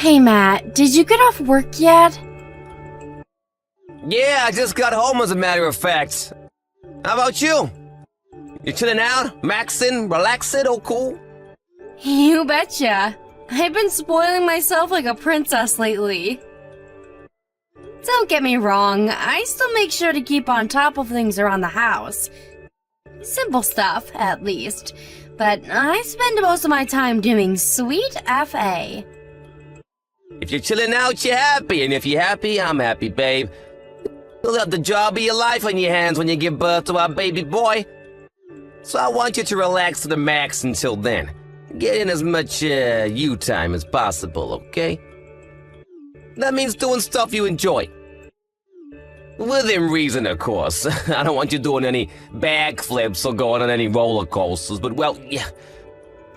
Hey Matt, did you get off work yet? Yeah, I just got home as a matter of fact. How about you? You chilling out? Maxing? Relaxing? Oh cool? You betcha. I've been spoiling myself like a princess lately. Don't get me wrong, I still make sure to keep on top of things around the house. Simple stuff, at least. But I spend most of my time doing sweet FA. If you're chilling out, you're happy. And if you're happy, I'm happy, babe. You'll have the job of your life on your hands when you give birth to our baby boy. So I want you to relax to the max until then. Get in as much you time as possible, okay? That means doing stuff you enjoy. Within reason, of course. I don't want you doing any backflips or going on any roller coasters, but well, yeah,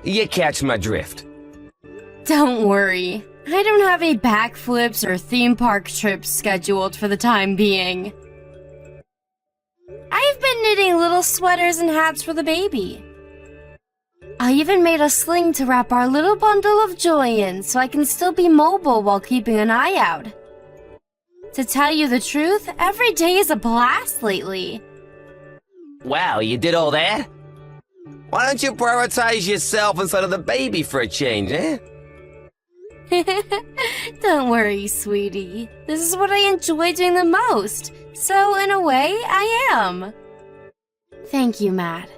you catch my drift. Don't worry, I don't have any backflips or theme park trips scheduled for the time being. I've been knitting little sweaters and hats for the baby. I even made a sling to wrap our little bundle of joy in so I can still be mobile while keeping an eye out. To tell you the truth, every day is a blast lately. Wow, you did all that? Why don't you prioritize yourself instead of the baby for a change, eh? Don't worry, sweetie. This is what I enjoy doing the most. So, in a way, I am. Thank you, Matt.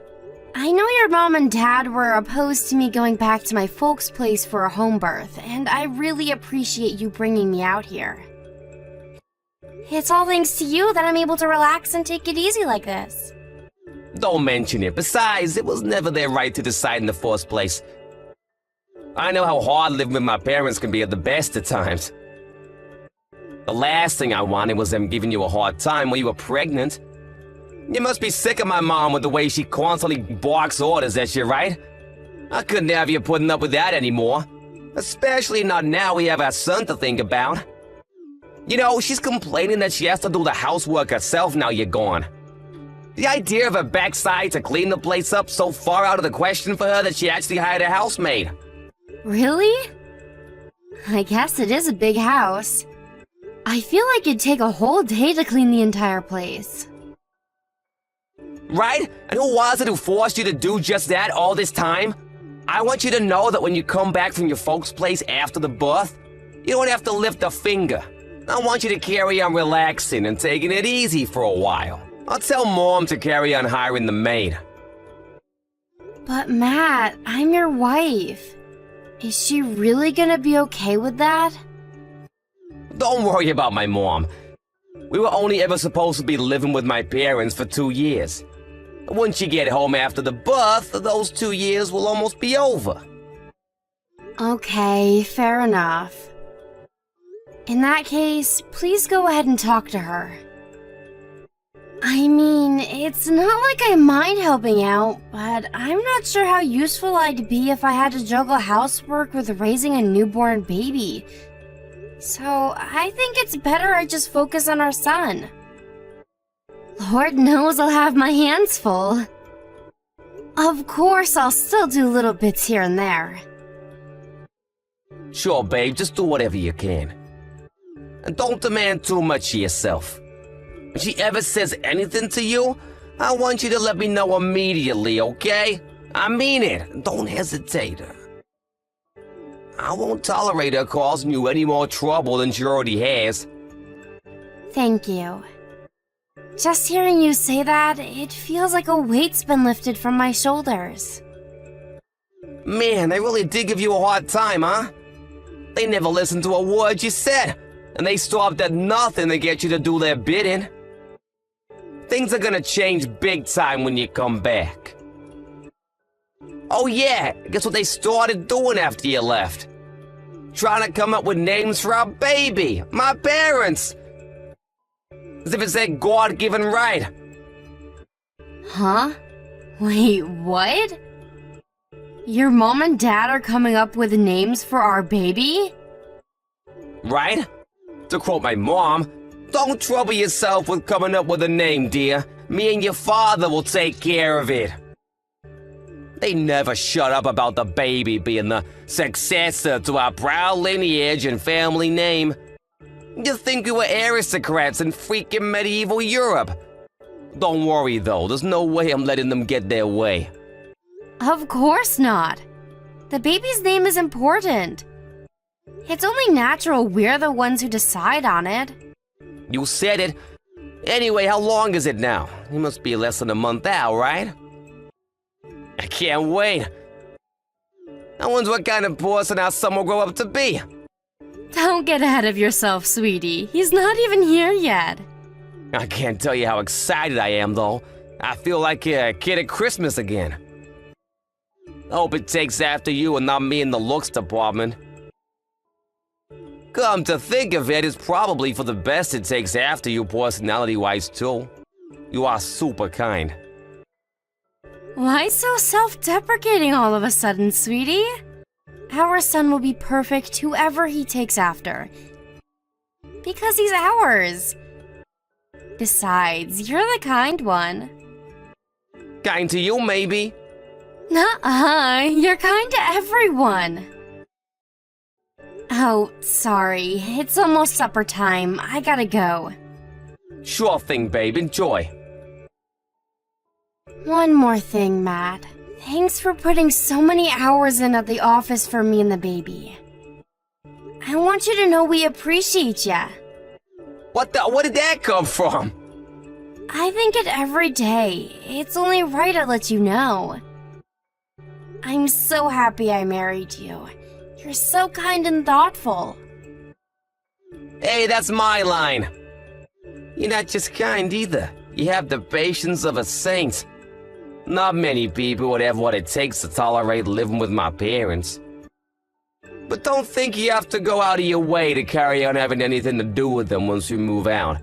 I know your mom and dad were opposed to me going back to my folks' place for a home birth, and I really appreciate you bringing me out here. It's all thanks to you that I'm able to relax and take it easy like this. Don't mention it. Besides, it was never their right to decide in the first place. I know how hard living with my parents can be at the best of times. The last thing I wanted was them giving you a hard time when you were pregnant. You must be sick of my mom with the way she constantly barks orders at you, right? I couldn't have you putting up with that anymore. Especially not now we have our son to think about. You know, she's complaining that she has to do the housework herself now you're gone. The idea of her backside to clean the place up so far out of the question for her that she actually hired a housemaid. Really? I guess it is a big house. I feel like it'd take a whole day to clean the entire place. Right? And who was it who forced you to do just that all this time? I want you to know that when you come back from your folks' place after the birth, you don't have to lift a finger. I want you to carry on relaxing and taking it easy for a while. I'll tell Mom to carry on hiring the maid. But Matt, I'm your wife. Is she really gonna be okay with that? Don't worry about my mom. We were only ever supposed to be living with my parents for 2 years. Once you get home after the birth, those 2 years will almost be over. Okay, fair enough. In that case, please go ahead and talk to her. I mean, it's not like I mind helping out, but I'm not sure how useful I'd be if I had to juggle housework with raising a newborn baby. So, I think it's better I just focus on our son. Lord knows I'll have my hands full. Of course, I'll still do little bits here and there. Sure, babe, just do whatever you can. And don't demand too much of yourself. If she ever says anything to you, I want you to let me know immediately, okay? I mean it. Don't hesitate. I won't tolerate her causing you any more trouble than she already has. Thank you. Just hearing you say that, it feels like a weight's been lifted from my shoulders. Man, they really did give you a hard time, huh? They never listened to a word you said, and they stopped at nothing to get you to do their bidding. Things are gonna change big time when you come back. Oh yeah, guess what they started doing after you left? Trying to come up with names for our baby, my parents. As if it's their God-given right. Huh? Wait, what? Your mom and dad are coming up with names for our baby? Right? To quote my mom, don't trouble yourself with coming up with a name, dear. Me and your father will take care of it. They never shut up about the baby being the successor to our proud lineage and family name. You think we were aristocrats in freaking medieval Europe? Don't worry though, there's no way I'm letting them get their way. Of course not. The baby's name is important. It's only natural we're the ones who decide on it. You said it. Anyway, how long is it now? It must be less than a month out, right? I can't wait. I wonder what kind of person our son will grow up to be. Don't get ahead of yourself, sweetie. He's not even here yet. I can't tell you how excited I am, though. I feel like a kid at Christmas again. I hope it takes after you and not me in the looks department. Come to think of it, it's probably for the best it takes after you personality-wise, too. You are super kind. Why so self-deprecating all of a sudden, sweetie? Our son will be perfect whoever he takes after. Because he's ours. Besides, you're the kind one. Kind to you, maybe. Nuh-uh, you're kind to everyone. Oh, sorry. It's almost supper time. I gotta go. Sure thing, babe. Enjoy. One more thing, Matt. Thanks for putting so many hours in at the office for me and the baby. I want you to know we appreciate ya. Where did that come from? I think it every day. It's only right I let you know. I'm so happy I married you. You're so kind and thoughtful. Hey, that's my line. You're not just kind either. You have the patience of a saint. Not many people would have what it takes to tolerate living with my parents. But don't think you have to go out of your way to carry on having anything to do with them once we move out.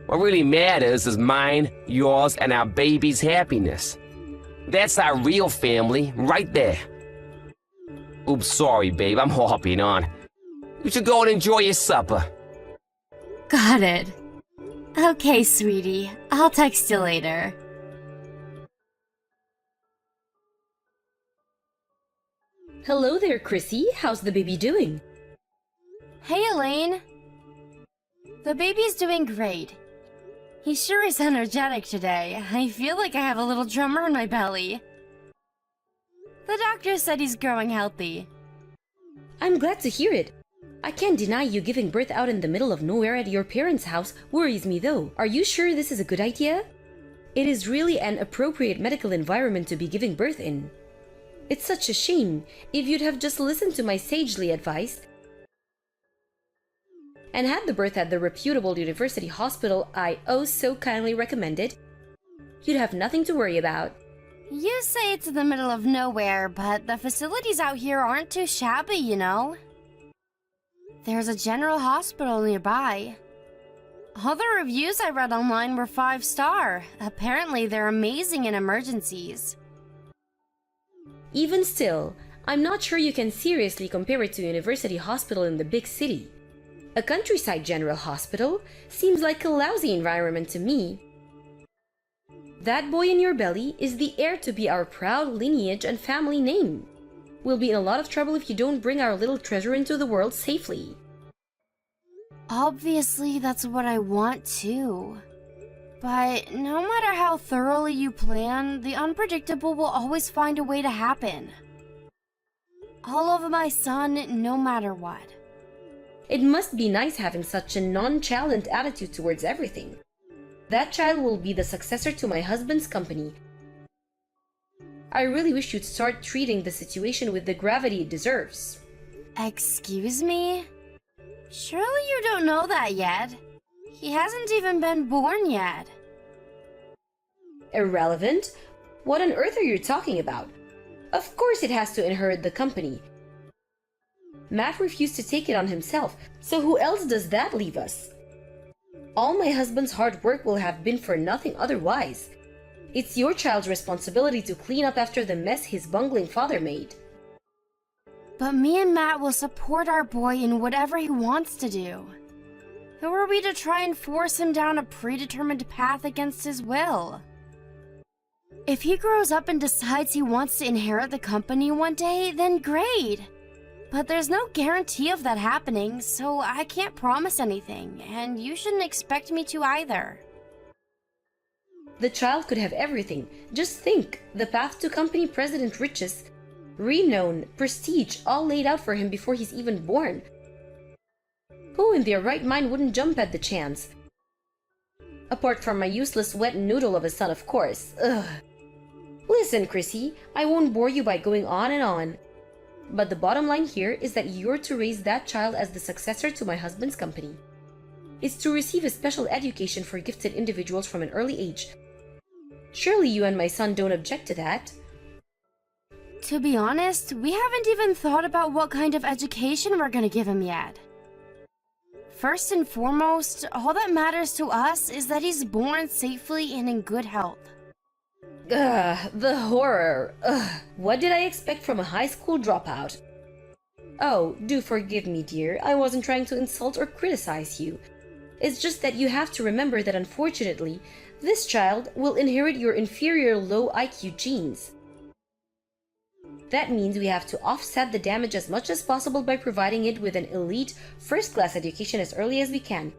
What really matters is mine, yours, and our baby's happiness. That's our real family, right there. Oops, sorry, babe, I'm hopping on. You should go and enjoy your supper. Got it. Okay, sweetie. I'll text you later. Hello there, Chrissy. How's the baby doing? Hey, Elaine. The baby's doing great. He sure is energetic today. I feel like I have a little drummer in my belly. The doctor said he's growing healthy. I'm glad to hear it. I can't deny you giving birth out in the middle of nowhere at your parents' house worries me though. Are you sure this is a good idea? It is really an appropriate medical environment to be giving birth in. It's such a shame. If you'd have just listened to my sagely advice and had the birth at the reputable university hospital I oh so kindly recommended, you'd have nothing to worry about. You say it's in the middle of nowhere, but the facilities out here aren't too shabby, you know? There's a general hospital nearby. All the reviews I read online were 5-star. Apparently, they're amazing in emergencies. Even still, I'm not sure you can seriously compare it to a university hospital in the big city. A countryside general hospital seems like a lousy environment to me. That boy in your belly is the heir to be our proud lineage and family name. We'll be in a lot of trouble if you don't bring our little treasure into the world safely. Obviously, that's what I want too. But no matter how thoroughly you plan, the unpredictable will always find a way to happen. I'll love my son no matter what. It must be nice having such a nonchalant attitude towards everything. That child will be the successor to my husband's company. I really wish you'd start treating the situation with the gravity it deserves. Excuse me? Surely you don't know that yet. He hasn't even been born yet. Irrelevant? What on earth are you talking about? Of course it has to inherit the company. Matt refused to take it on himself, so who else does that leave us? All my husband's hard work will have been for nothing otherwise. It's your child's responsibility to clean up after the mess his bungling father made. But me and Matt will support our boy in whatever he wants to do. Who are we to try and force him down a predetermined path against his will? If he grows up and decides he wants to inherit the company one day, then great. But there's no guarantee of that happening, so I can't promise anything, and you shouldn't expect me to either. The child could have everything. Just think, the path to company president riches, renown, prestige, all laid out for him before he's even born. Who in their right mind wouldn't jump at the chance? Apart from my useless wet noodle of a son, of course. Ugh. Listen, Chrissy, I won't bore you by going on and on. But the bottom line here is that you're to raise that child as the successor to my husband's company. It's to receive a special education for gifted individuals from an early age. Surely you and my son don't object to that? To be honest, we haven't even thought about what kind of education we're gonna give him yet. First and foremost, all that matters to us is that he's born safely and in good health. Ugh, the horror. Ugh, what did I expect from a high school dropout? Oh, do forgive me, dear. I wasn't trying to insult or criticize you. It's just that you have to remember that unfortunately, this child will inherit your inferior low IQ genes. That means we have to offset the damage as much as possible by providing it with an elite, first-class education as early as we can.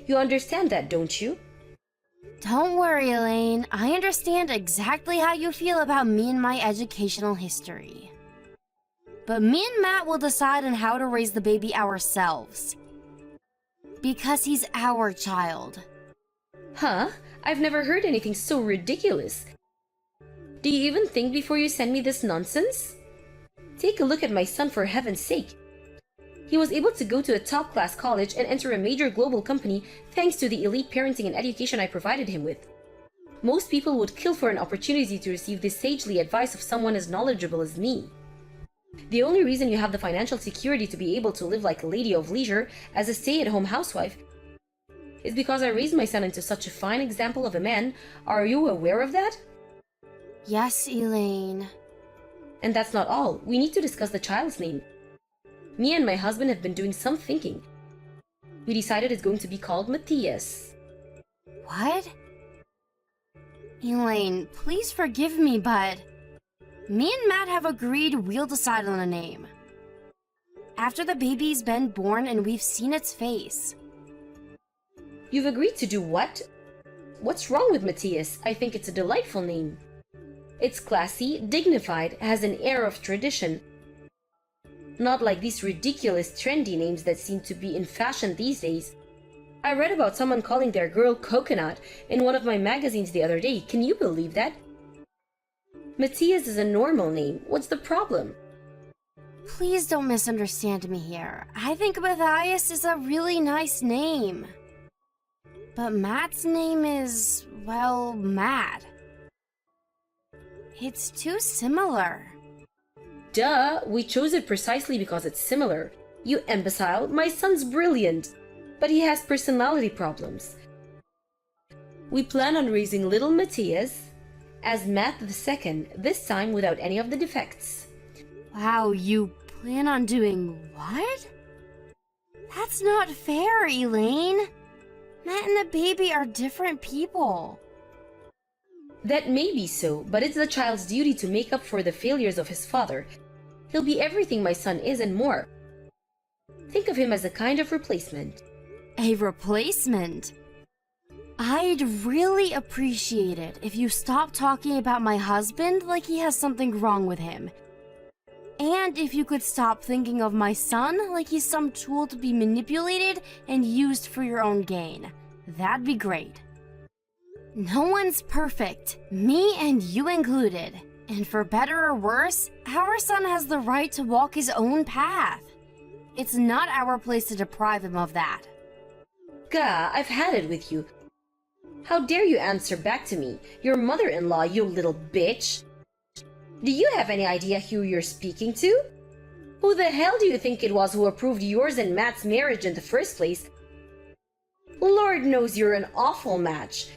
You understand that, don't you? Don't worry, Elaine. I understand exactly how you feel about me and my educational history. But me and Matt will decide on how to raise the baby ourselves. Because he's our child. Huh? I've never heard anything so ridiculous. Do you even think before you send me this nonsense? Take a look at my son, for heaven's sake. He was able to go to a top-class college and enter a major global company thanks to the elite parenting and education I provided him with. Most people would kill for an opportunity to receive this sagely advice of someone as knowledgeable as me. The only reason you have the financial security to be able to live like a lady of leisure as a stay-at-home housewife is because I raised my son into such a fine example of a man. Are you aware of that? Yes, Elaine. And that's not all. We need to discuss the child's name. Me and my husband have been doing some thinking. We decided it's going to be called Matthias. What? Elaine, please forgive me, but me and Matt have agreed we'll decide on a name. After the baby's been born and we've seen its face. You've agreed to do what? What's wrong with Matthias? I think it's a delightful name. It's classy, dignified, has an air of tradition. Not like these ridiculous trendy names that seem to be in fashion these days. I read about someone calling their girl Coconut in one of my magazines the other day. Can you believe that? Matthias is a normal name. What's the problem? Please don't misunderstand me here. I think Matthias is a really nice name. But Matt's name is, well, Matt. It's too similar. Duh, we chose it precisely because it's similar. You imbecile, my son's brilliant, but he has personality problems. We plan on raising little Matthias as Matt II, this time without any of the defects. Wow, you plan on doing what? That's not fair, Elaine. Matt and the baby are different people. That may be so, but it's the child's duty to make up for the failures of his father. He'll be everything my son is and more. Think of him as a kind of replacement. A replacement? I'd really appreciate it if you stopped talking about my husband like he has something wrong with him. And if you could stop thinking of my son like he's some tool to be manipulated and used for your own gain. That'd be great. No one's perfect, me and you included. And for better or worse, our son has the right to walk his own path. It's not our place to deprive him of that. Gah, I've had it with you. How dare you answer back to me, your mother-in-law, you little bitch? Do you have any idea who you're speaking to? Who the hell do you think it was who approved yours and Matt's marriage in the first place? Lord knows you're an awful match.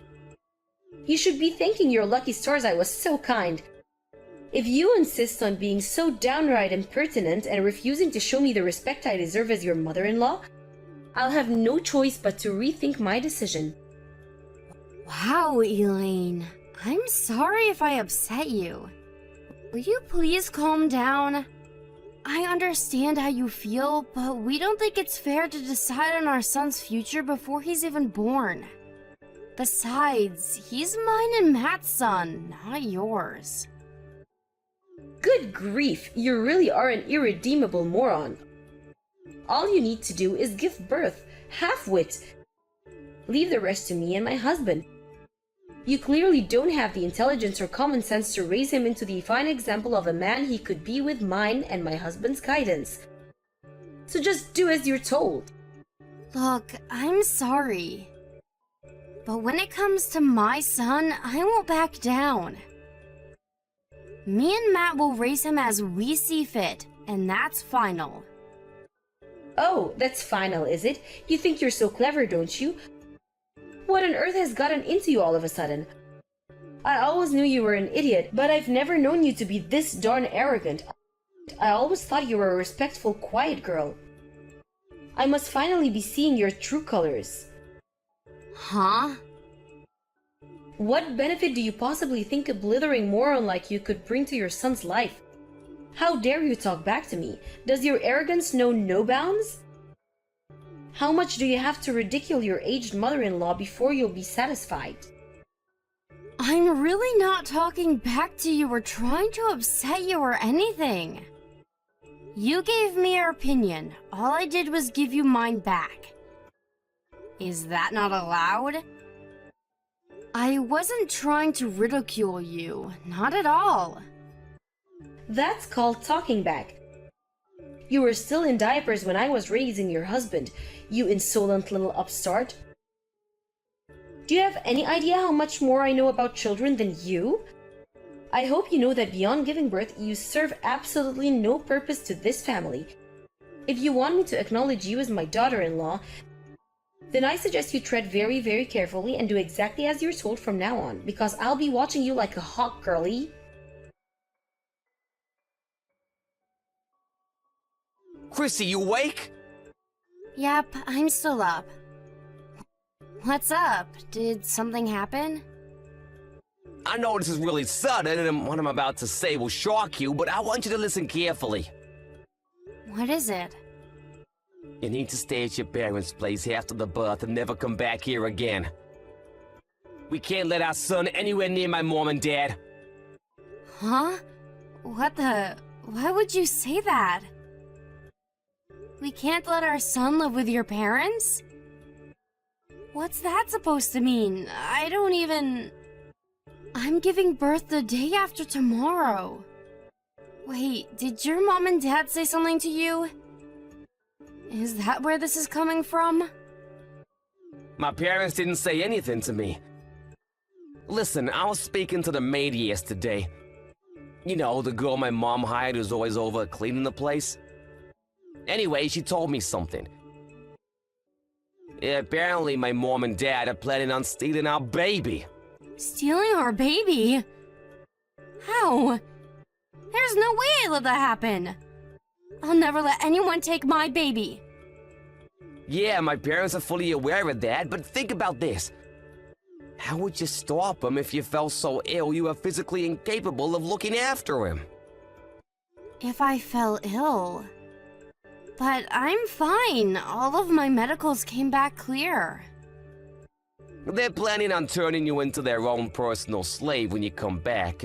You should be thanking your lucky stars I was so kind. If you insist on being so downright impertinent and refusing to show me the respect I deserve as your mother-in-law, I'll have no choice but to rethink my decision. Wow, Elaine. I'm sorry if I upset you. Will you please calm down? I understand how you feel, but we don't think it's fair to decide on our son's future before he's even born. Besides, he's mine and Matt's son, not yours. Good grief, you really are an irredeemable moron. All you need to do is give birth, half-wit. Leave the rest to me and my husband. You clearly don't have the intelligence or common sense to raise him into the fine example of a man he could be with mine and my husband's guidance. So just do as you're told. Look, I'm sorry. But when it comes to my son, I won't back down. Me and Matt will raise him as we see fit, and that's final. Oh, that's final, is it? You think you're so clever, don't you? What on earth has gotten into you all of a sudden? I always knew you were an idiot, but I've never known you to be this darn arrogant. I always thought you were a respectful, quiet girl. I must finally be seeing your true colors. Huh? What benefit do you possibly think a blithering moron like you could bring to your son's life? How dare you talk back to me? Does your arrogance know no bounds? How much do you have to ridicule your aged mother-in-law before you'll be satisfied? I'm really not talking back to you or trying to upset you or anything. You gave me your opinion. All I did was give you mine back. Is that not allowed? I wasn't trying to ridicule you. Not at all. That's called talking back. You were still in diapers when I was raising your husband, you insolent little upstart. Do you have any idea how much more I know about children than you? I hope you know that beyond giving birth, you serve absolutely no purpose to this family. If you want me to acknowledge you as my daughter-in-law, then I suggest you tread very, very carefully and do exactly as you're told from now on, because I'll be watching you like a hawk, girlie. Chrissy, you awake? Yep, I'm still up. What's up? Did something happen? I know this is really sudden and what I'm about to say will shock you, but I want you to listen carefully. What is it? You need to stay at your parents' place after the birth and never come back here again. We can't let our son anywhere near my mom and dad. Huh? What the... Why would you say that? We can't let our son live with your parents? What's that supposed to mean? I don't even... I'm giving birth the day after tomorrow. Wait, did your mom and dad say something to you? Is that where this is coming from? My parents didn't say anything to me. Listen, I was speaking to the maid yesterday. You know, the girl my mom hired who's always over cleaning the place. Anyway, she told me something. Yeah, apparently my mom and dad are planning on stealing our baby. Stealing our baby? How? There's no way I let that happen. I'll never let anyone take my baby. Yeah, my parents are fully aware of that, but think about this. How would you stop them if you felt so ill you were physically incapable of looking after him? If I fell ill. But I'm fine. All of my medicals came back clear. They're planning on turning you into their own personal slave when you come back.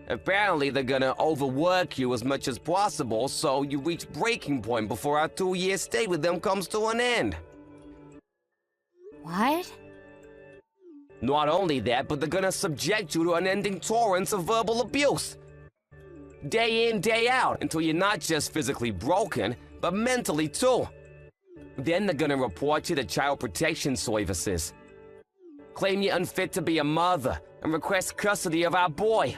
Apparently, they're gonna overwork you as much as possible so you reach breaking point before our 2-year stay with them comes to an end. What? Not only that, but they're gonna subject you to unending torrents of verbal abuse. Day in, day out, until you're not just physically broken, but mentally too. Then they're gonna report you to Child Protection Services. Claim you're unfit to be a mother, and request custody of our boy.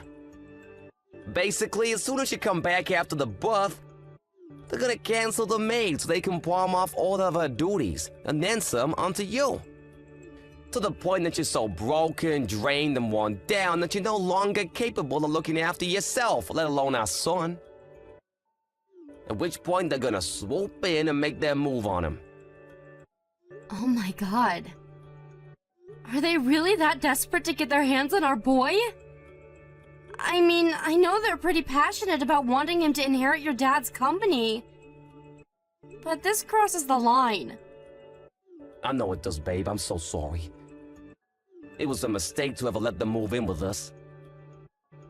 Basically, as soon as you come back after the birth, they're gonna cancel the maid so they can palm off all of her duties, and then some onto you. To the point that you're so broken, drained, and worn down that you're no longer capable of looking after yourself, let alone our son. At which point they're gonna swoop in and make their move on him. Oh my god. Are they really that desperate to get their hands on our boy? I mean, I know they're pretty passionate about wanting him to inherit your dad's company. But this crosses the line. I know it does, babe. I'm so sorry. It was a mistake to ever let them move in with us.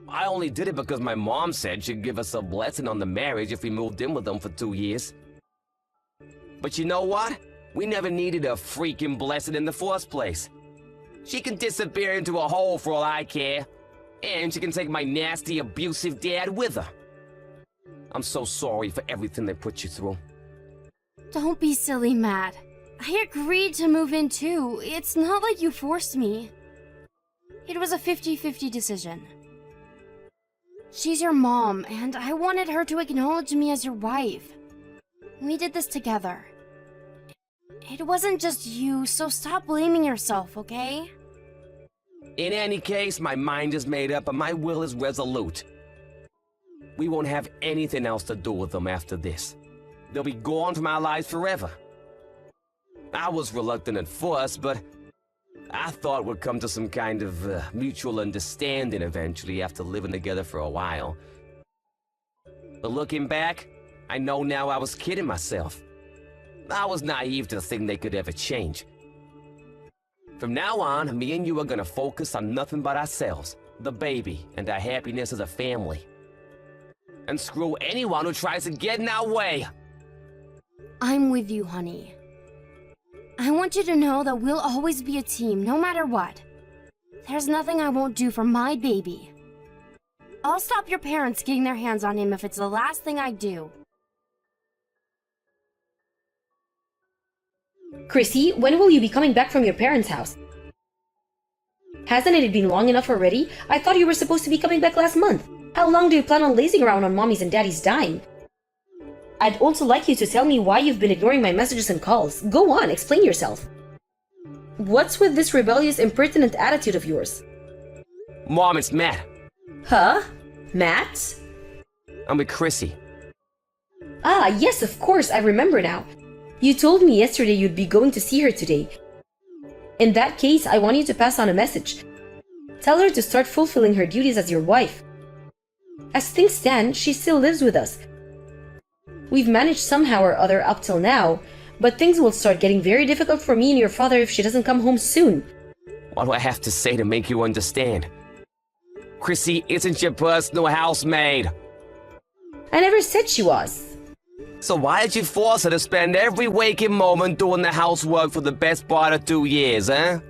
I only did it because my mom said she'd give us a blessing on the marriage if we moved in with them for 2 years. But you know what? We never needed a freaking blessing in the first place. She can disappear into a hole for all I care. And she can take my nasty, abusive dad with her. I'm so sorry for everything they put you through. Don't be silly, Matt. I agreed to move in too. It's not like you forced me. It was a 50-50 decision. She's your mom, and I wanted her to acknowledge me as your wife. We did this together. It wasn't just you, so stop blaming yourself, okay? In any case, my mind is made up and my will is resolute. We won't have anything else to do with them after this. They'll be gone from our lives forever. I was reluctant at first, but I thought we'd come to some kind of mutual understanding eventually after living together for a while. But looking back, I know now I was kidding myself. I was naive to think they could ever change. From now on, me and you are gonna focus on nothing but ourselves, the baby, and our happiness as a family. And screw anyone who tries to get in our way. I'm with you, honey. I want you to know that we'll always be a team, no matter what. There's nothing I won't do for my baby. I'll stop your parents getting their hands on him if it's the last thing I do. Chrissy, when will you be coming back from your parents' house? Hasn't it been long enough already? I thought you were supposed to be coming back last month. How long do you plan on lazing around on mommy's and daddy's dime? I'd also like you to tell me why you've been ignoring my messages and calls. Go on, explain yourself. What's with this rebellious, impertinent attitude of yours? Mom, it's Matt. Huh? Matt? I'm with Chrissy. Ah, yes, of course, I remember now. You told me yesterday you'd be going to see her today. In that case, I want you to pass on a message. Tell her to start fulfilling her duties as your wife. As things stand, she still lives with us. We've managed somehow or other up till now, but things will start getting very difficult for me and your father if she doesn't come home soon. What do I have to say to make you understand? Chrissy isn't your personal housemaid. I never said she was. So why did you force her to spend every waking moment doing the housework for the best part of 2 years, huh?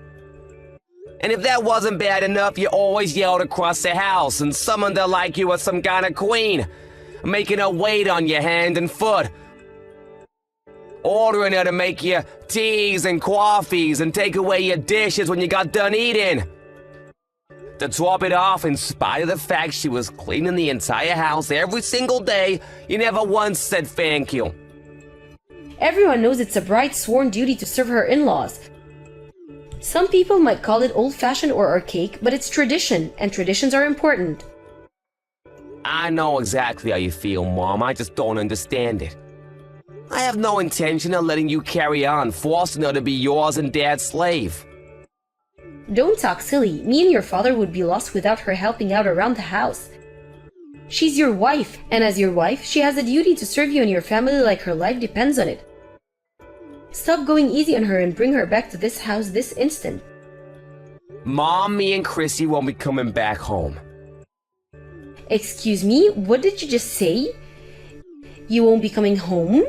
And if that wasn't bad enough, you always yelled across the house and summoned her like you were some kind of queen, making her wait on your hand and foot, ordering her to make you teas and coffees and take away your dishes when you got done eating. To top it off, in spite of the fact she was cleaning the entire house every single day, you never once said thank you. Everyone knows it's a bride's sworn duty to serve her in-laws. Some people might call it old-fashioned or archaic, but it's tradition, and traditions are important. I know exactly how you feel, Mom. I just don't understand it. I have no intention of letting you carry on, forcing her to be yours and Dad's slave. Don't talk silly. Me and your father would be lost without her helping out around the house. She's your wife, and as your wife, she has a duty to serve you and your family like her life depends on it. Stop going easy on her and bring her back to this house this instant. Mom, me and Chrissy won't be coming back home. Excuse me, what did you just say? You won't be coming home?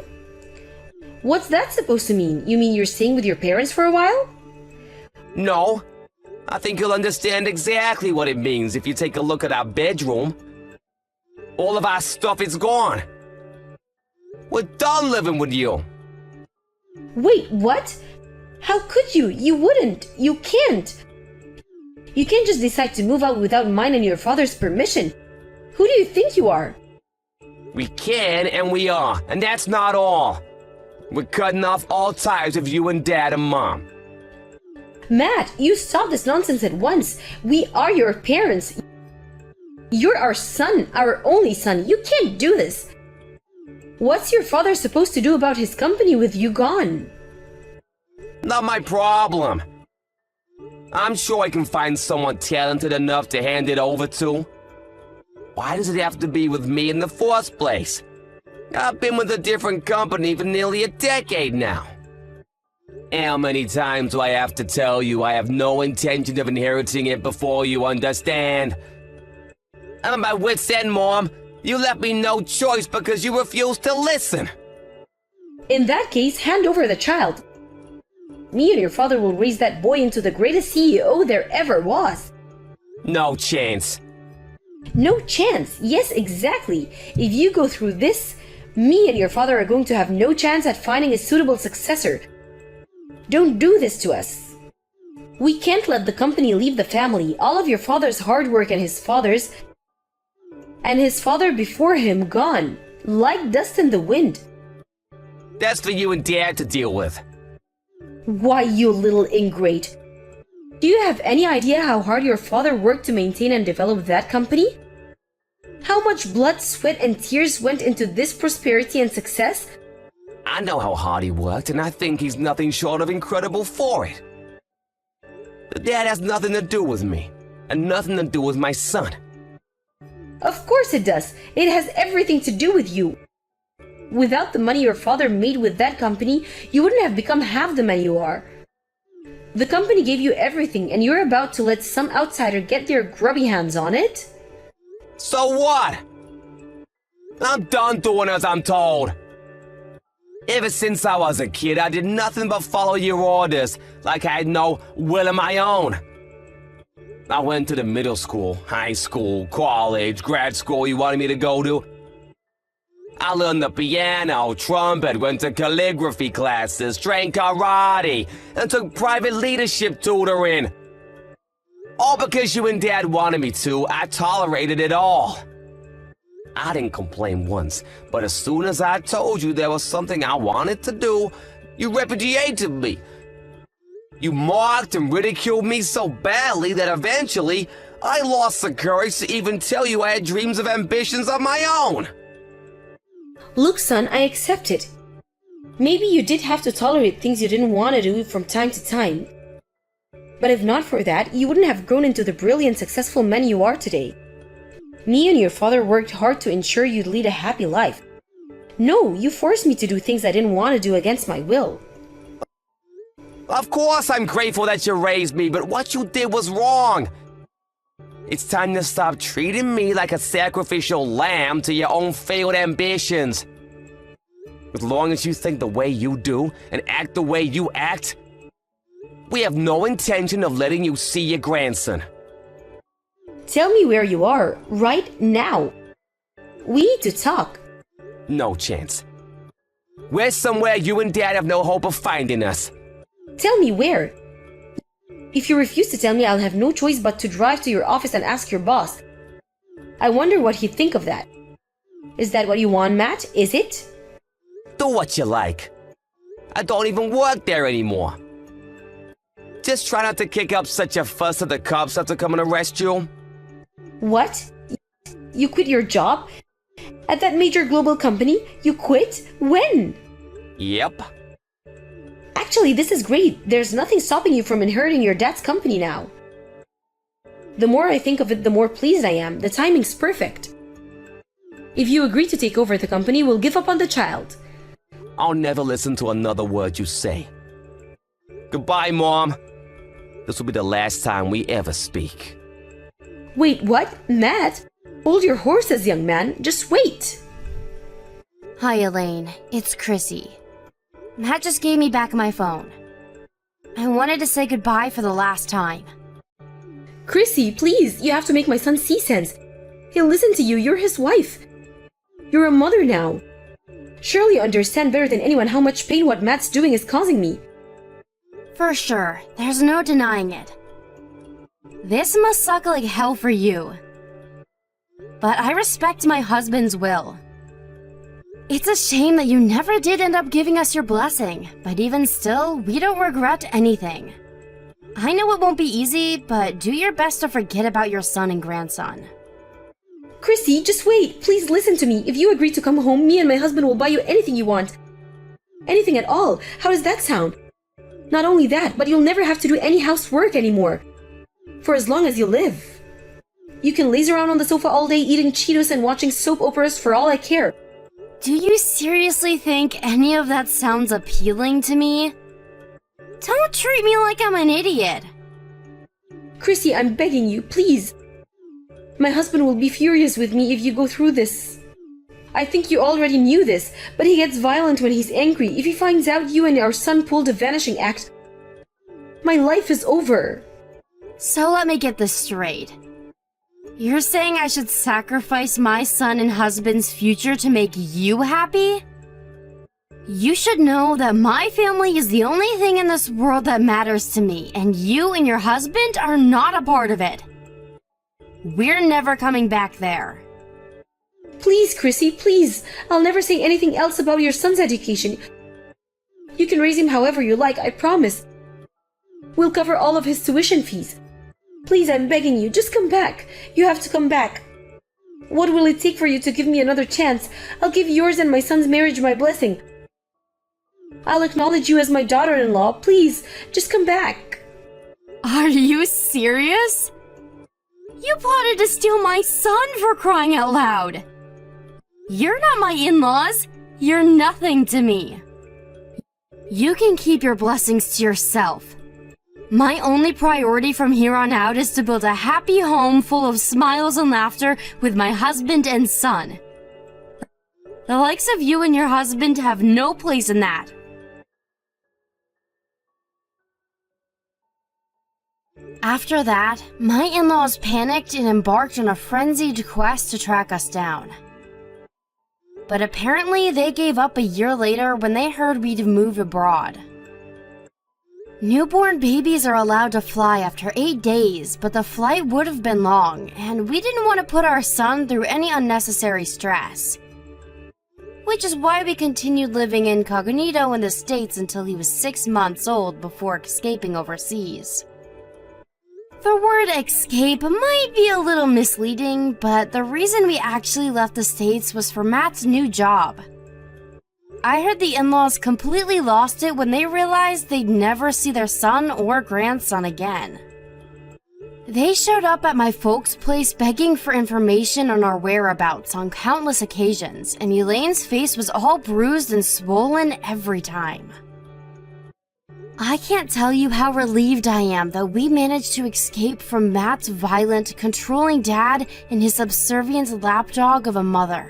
What's that supposed to mean? You mean you're staying with your parents for a while? No. I think you'll understand exactly what it means if you take a look at our bedroom. All of our stuff is gone. We're done living with you. Wait, what? How could you? You wouldn't. You can't. You can't just decide to move out without mine and your father's permission. Who do you think you are? We can and we are, and that's not all. We're cutting off all ties with you and Dad and Mom. Matt, you stop this nonsense at once. We are your parents. You're our son, our only son. You can't do this. What's your father supposed to do about his company with you gone? Not my problem. I'm sure I can find someone talented enough to hand it over to. Why does it have to be with me in the first place? I've been with a different company for nearly a decade now. How many times do I have to tell you I have no intention of inheriting it before you understand? I'm at my wit's end, Mom. You left me no choice because you refused to listen. In that case, hand over the child. Me and your father will raise that boy into the greatest CEO there ever was. No chance. No chance. Yes, exactly. If you go through this, me and your father are going to have no chance at finding a suitable successor. Don't do this to us. We can't let the company leave the family. All of your father's hard work and his father before him gone, like dust in the wind. That's for you and Dad to deal with. Why, you little ingrate. Do you have any idea how hard your father worked to maintain and develop that company? How much blood, sweat, and tears went into this prosperity and success? I know how hard he worked, and I think he's nothing short of incredible for it. But Dad has nothing to do with me, and nothing to do with my son. Of course it does. It has everything to do with you. Without the money your father made with that company, you wouldn't have become half the man you are. The company gave you everything, and you're about to let some outsider get their grubby hands on it? So what? I'm done doing as I'm told. Ever since I was a kid, I did nothing but follow your orders, like I had no will of my own. I went to the middle school, high school, college, grad school you wanted me to go to. I learned the piano, trumpet, went to calligraphy classes, trained karate, and took private leadership tutoring. All because you and Dad wanted me to, I tolerated it all. I didn't complain once, but as soon as I told you there was something I wanted to do, you repudiated me. You mocked and ridiculed me so badly that eventually I lost the courage to even tell you I had dreams of ambitions of my own. Look, son, I accept it. Maybe you did have to tolerate things you didn't want to do from time to time. But if not for that, you wouldn't have grown into the brilliant, successful man you are today. Me and your father worked hard to ensure you'd lead a happy life. No, you forced me to do things I didn't want to do against my will. Of course I'm grateful that you raised me, but what you did was wrong. It's time to stop treating me like a sacrificial lamb to your own failed ambitions. As long as you think the way you do and act the way you act, we have no intention of letting you see your grandson. Tell me where you are, right now. We need to talk. No chance. We're somewhere you and Dad have no hope of finding us. Tell me where. If you refuse to tell me, I'll have no choice but to drive to your office and ask your boss. I wonder what he'd think of that. Is that what you want, Matt? Is it? Do what you like. I don't even work there anymore. Just try not to kick up such a fuss that the cops have to come and arrest you. What? You quit your job? At that major global company? You quit? When? Yep. Actually, this is great. There's nothing stopping you from inheriting your dad's company now. The more I think of it, the more pleased I am. The timing's perfect. If you agree to take over the company, we'll give up on the child. I'll never listen to another word you say. Goodbye, Mom. This will be the last time we ever speak. Wait, what? Matt? Hold your horses, young man. Just wait. Hi, Elaine. It's Chrissy. Matt just gave me back my phone. I wanted to say goodbye for the last time. Chrissy, please, you have to make my son see sense. He'll listen to you. You're his wife. You're a mother now. Surely you understand better than anyone how much pain what Matt's doing is causing me. For sure, there's no denying it. This must suck like hell for you. But I respect my husband's will. It's a shame that you never did end up giving us your blessing, but even still, we don't regret anything. I know it won't be easy, but do your best to forget about your son and grandson. Chrissy, just wait. Please listen to me. If you agree to come home, me and my husband will buy you anything you want. Anything at all. How does that sound? Not only that, but you'll never have to do any housework anymore. For as long as you live. You can laze around on the sofa all day eating Cheetos and watching soap operas for all I care. Do you seriously think any of that sounds appealing to me? Don't treat me like I'm an idiot. Chrissy, I'm begging you, please. My husband will be furious with me if you go through this. I think you already knew this, but he gets violent when he's angry. If he finds out you and our son pulled a vanishing act, my life is over. So let me get this straight. You're saying I should sacrifice my son and husband's future to make you happy? You should know that my family is the only thing in this world that matters to me, and you and your husband are not a part of it. We're never coming back there. Please, Chrissy, please. I'll never say anything else about your son's education. You can raise him however you like, I promise. We'll cover all of his tuition fees. Please, I'm begging you, just come back. You have to come back. What will it take for you to give me another chance? I'll give yours and my son's marriage my blessing. I'll acknowledge you as my daughter-in-law. Please, just come back. Are you serious? You plotted to steal my son, for crying out loud. You're not my in-laws. You're nothing to me. You can keep your blessings to yourself. My only priority from here on out is to build a happy home full of smiles and laughter with my husband and son. The likes of you and your husband have no place in that. After that, my in-laws panicked and embarked on a frenzied quest to track us down. But apparently they gave up a year later when they heard we'd moved abroad. Newborn babies are allowed to fly after 8 days, but the flight would have been long, and we didn't want to put our son through any unnecessary stress. Which is why we continued living incognito in the States until he was 6 months old before escaping overseas. The word escape might be a little misleading, but the reason we actually left the States was for Matt's new job. I heard the in-laws completely lost it when they realized they'd never see their son or grandson again. They showed up at my folks' place begging for information on our whereabouts on countless occasions, and Elaine's face was all bruised and swollen every time. I can't tell you how relieved I am that we managed to escape from Matt's violent, controlling dad and his subservient lapdog of a mother.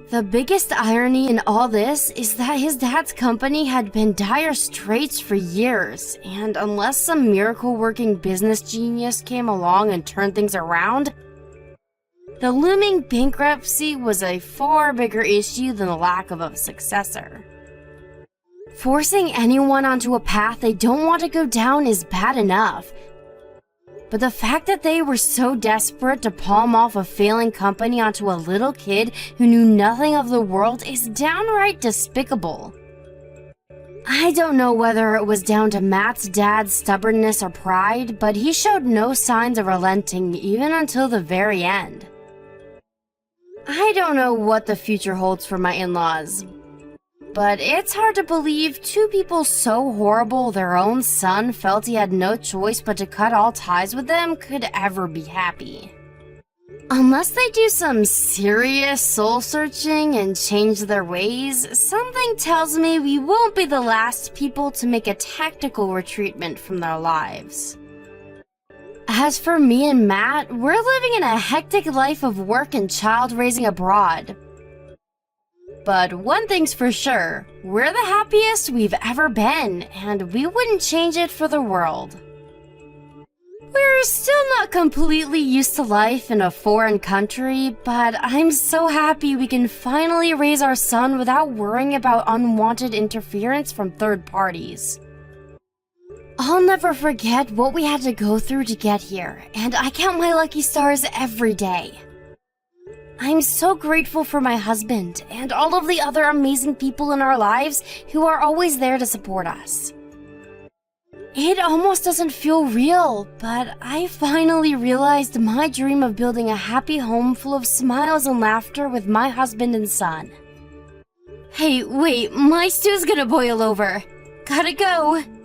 The biggest irony in all this is that his dad's company had been dire straits for years, and unless some miracle-working business genius came along and turned things around, the looming bankruptcy was a far bigger issue than the lack of a successor. Forcing anyone onto a path they don't want to go down is bad enough, but the fact that they were so desperate to palm off a failing company onto a little kid who knew nothing of the world is downright despicable. I don't know whether it was down to Matt's dad's stubbornness or pride, but he showed no signs of relenting even until the very end. I don't know what the future holds for my in-laws, but it's hard to believe two people so horrible their own son felt he had no choice but to cut all ties with them could ever be happy. Unless they do some serious soul-searching and change their ways, something tells me we won't be the last people to make a tactical retreatment from their lives. As for me and Matt, we're living in a hectic life of work and child-raising abroad. But one thing's for sure, we're the happiest we've ever been, and we wouldn't change it for the world. We're still not completely used to life in a foreign country, but I'm so happy we can finally raise our son without worrying about unwanted interference from third parties. I'll never forget what we had to go through to get here, and I count my lucky stars every day. I'm so grateful for my husband and all of the other amazing people in our lives who are always there to support us. It almost doesn't feel real, but I finally realized my dream of building a happy home full of smiles and laughter with my husband and son. Hey, wait, my stew's gonna boil over. Gotta go.